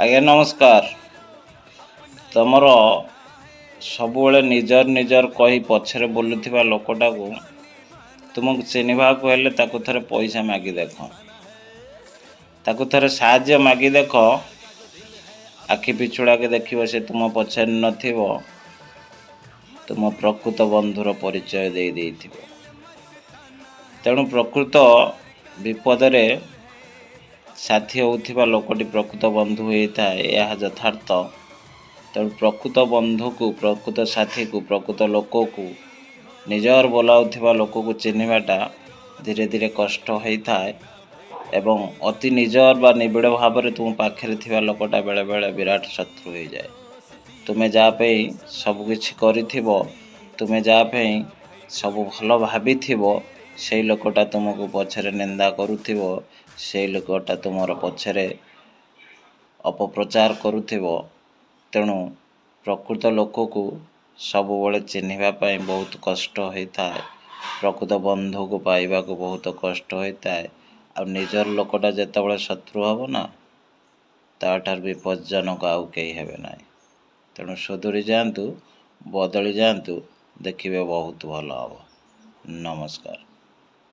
ଆଜ୍ଞା ନମସ୍କାର। ତମର ସବୁବେଳେ ନିଜର କହି ପଛରେ ବୁଲୁଥିବା ଲୋକଟାକୁ ତୁମକୁ ଚିହ୍ନିବାକୁ ହେଲେ ତାକୁ ଥରେ ପଇସା ମାଗି ଦେଖ, ତାକୁ ଥରେ ସାହାଯ୍ୟ ମାଗି ଦେଖ। ଆଖି ପିଛୁଳାକେ ଦେଖିବ ସେ ତୁମ ପଛରେ ନଥିବ, ତୁମ ପ୍ରକୃତ ବନ୍ଧୁର ପରିଚୟ ଦେଇଥିବ। ତେଣୁ ପ୍ରକୃତ ବିପଦରେ ସାଥୀ ହେଉଥିବା ଲୋକଟି ପ୍ରକୃତ ବନ୍ଧୁ ହୋଇଥାଏ, ଏହା ଯଥାର୍ଥ। ତେଣୁ ପ୍ରକୃତ ବନ୍ଧୁକୁ, ପ୍ରକୃତ ସାଥୀକୁ, ପ୍ରକୃତ ଲୋକକୁ, ନିଜର ବୋଲାଉଥିବା ଲୋକକୁ ଚିହ୍ନିବାଟା ଧୀରେ ଧୀରେ କଷ୍ଟ ହୋଇଥାଏ ଏବଂ ଅତି ନିଜର ବା ନିବିଡ଼ ଭାବରେ ତୁମ ପାଖରେ ଥିବା ଲୋକଟା ବେଳେବେଳେ ବିରାଟ ଶତ୍ରୁ ହୋଇଯାଏ। ତୁମେ ଯାହା ପାଇଁ ସବୁକିଛି କରିଥିବ, ତୁମେ ଯାହା ପାଇଁ ସବୁ ଭଲ ଭାବିଥିବ, ସେଇ ଲୋକଟା ତୁମକୁ ପଛରେ ନିନ୍ଦା କରୁଥିବ, ସେଇ ଲୋକଟା ତୁମର ପଛରେ ଅପପ୍ରଚାର କରୁଥିବ। ତେଣୁ ପ୍ରକୃତ ଲୋକକୁ ସବୁବେଳେ ଚିହ୍ନିବା ପାଇଁ ବହୁତ କଷ୍ଟ ହୋଇଥାଏ, ପ୍ରକୃତ ବନ୍ଧୁକୁ ପାଇବାକୁ ବହୁତ କଷ୍ଟ ହୋଇଥାଏ। ଆଉ ନିଜର ଲୋକଟା ଯେତେବେଳେ ଶତ୍ରୁ ହେବ ନା, ତା'ଠାରୁ ବିପଜ୍ଜନକ ଆଉ କେହି ହେବେ ନାହିଁ। ତେଣୁ ସୁଧୁରି ଯାଆନ୍ତୁ, ବଦଳି ଯାଆନ୍ତୁ, ଦେଖିବେ ବହୁତ ଭଲ ହେବ। ନମସ୍କାର।